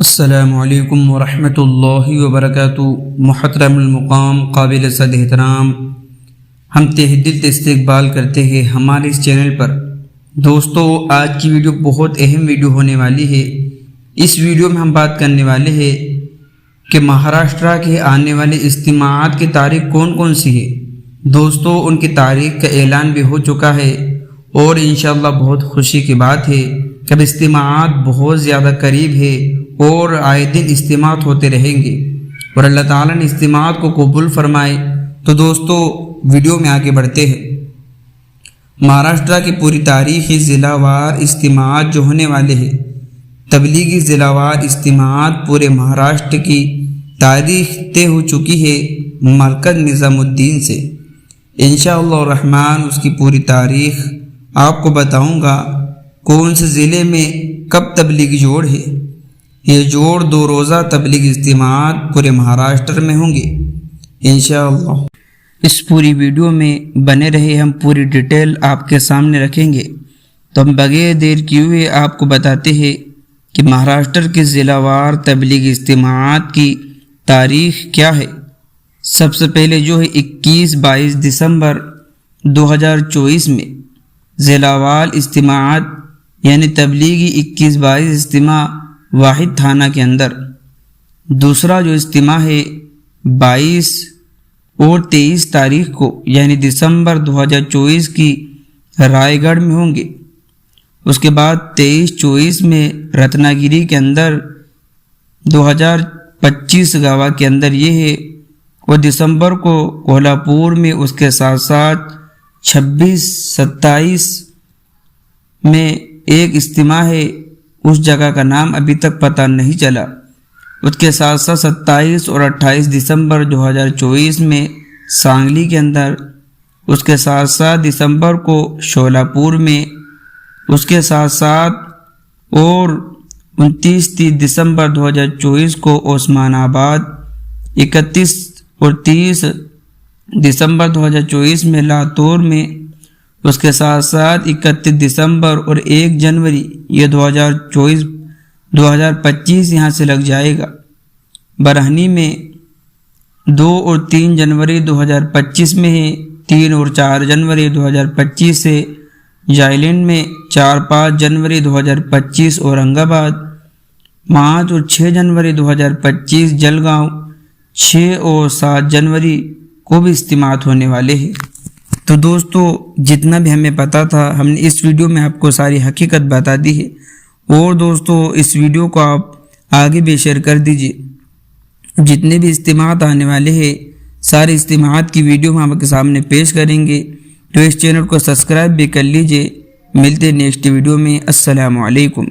السلام علیکم ورحمۃ اللہ وبرکاتہ۔ محترم المقام، قابل صد احترام، ہم تہ دل سے استقبال کرتے ہیں ہمارے اس چینل پر۔ دوستو، آج کی ویڈیو بہت اہم ویڈیو ہونے والی ہے۔ اس ویڈیو میں ہم بات کرنے والے ہیں کہ مہاراشٹرا کے آنے والے اجتماعات کی تاریخ کون کون سی ہے۔ دوستو، ان کی تاریخ کا اعلان بھی ہو چکا ہے اور انشاءاللہ بہت خوشی کی بات ہے کہ اجتماعات بہت زیادہ قریب ہے اور آئے دن اجتماعات ہوتے رہیں گے اور اللہ تعالیٰ نے اجتماعات کو قبول فرمائے۔ تو دوستو، ویڈیو میں آگے بڑھتے ہیں۔ مہاراشٹرا کی پوری تاریخی ضلع وار اجتماعات جو ہونے والے ہیں، تبلیغی ضلع وار اجتماعات پورے مہاراشٹر کی تاریخ طے ہو چکی ہے مرکز نظام الدین سے۔ انشاءاللہ الرحمن اس کی پوری تاریخ آپ کو بتاؤں گا۔ کون سے ضلع میں کب تبلیغی جوڑ ہے؟ یہ جوڑ 2 روزہ تبلیغی اجتماعات پورے مہاراشٹر میں ہوں گے انشاءاللہ۔ اس پوری ویڈیو میں بنے رہے، ہم پوری ڈیٹیل آپ کے سامنے رکھیں گے۔ تو ہم بغیر دیر کیے ہوئے آپ کو بتاتے ہیں کہ مہاراشٹر کے ضلع وار تبلیغی اجتماعات کی تاریخ کیا ہے۔ سب سے پہلے جو ہے 21-22 دسمبر 2024 میں ضلع وار اجتماعات یعنی تبلیغی 21-22 اجتماع واحد تھانہ کے اندر۔ دوسرا جو اجتماع ہے 22 اور 23 تاریخ کو یعنی دسمبر 2024 کی رائے گڑھ میں ہوں گے۔ اس کے بعد 23-24 میں رتنا گیری کے اندر 2025 گاوا کے اندر یہ ہے، اور دسمبر کو کولہاپور میں اس کے ساتھ ساتھ 26-27 میں ایک اجتماع ہے، اس جگہ کا نام ابھی تک پتہ نہیں چلا۔ اس کے ساتھ ساتھ 27 اور 28 دسمبر 2024 میں سانگلی کے اندر، اس کے ساتھ ساتھ دسمبر کو شولاپور میں، اس کے ساتھ ساتھ اور 29-30 دسمبر 2024 کو عثمان آباد، 31 اور 30 دسمبر 2024 میں لاتور میں، اس کے ساتھ ساتھ 31 دسمبر اور 1 جنوری یہ 2025 یہاں سے لگ جائے گا۔ برہنی میں 2 اور 3 جنوری 2025 میں ہے، 3 اور 4 جنوری 2025 سے جائلینڈ میں، 4-5 جنوری 2025 اورنگ آباد، 5 اور 6 جنوری 2025 جلگاؤں، 6 اور 7 جنوری کو بھی اجتماعات ہونے والے ہیں۔ تو دوستو، جتنا بھی ہمیں پتا تھا ہم نے اس ویڈیو میں آپ کو ساری حقیقت بتا دی ہے، اور دوستو اس ویڈیو کو آپ آگے بھی شیئر کر دیجئے۔ جتنے بھی اجتماعات آنے والے ہیں سارے اجتماعات کی ویڈیو ہم آپ کے سامنے پیش کریں گے، تو اس چینل کو سبسکرائب بھی کر لیجئے۔ ملتے ہیں نیکسٹ ویڈیو میں۔ السلام علیکم۔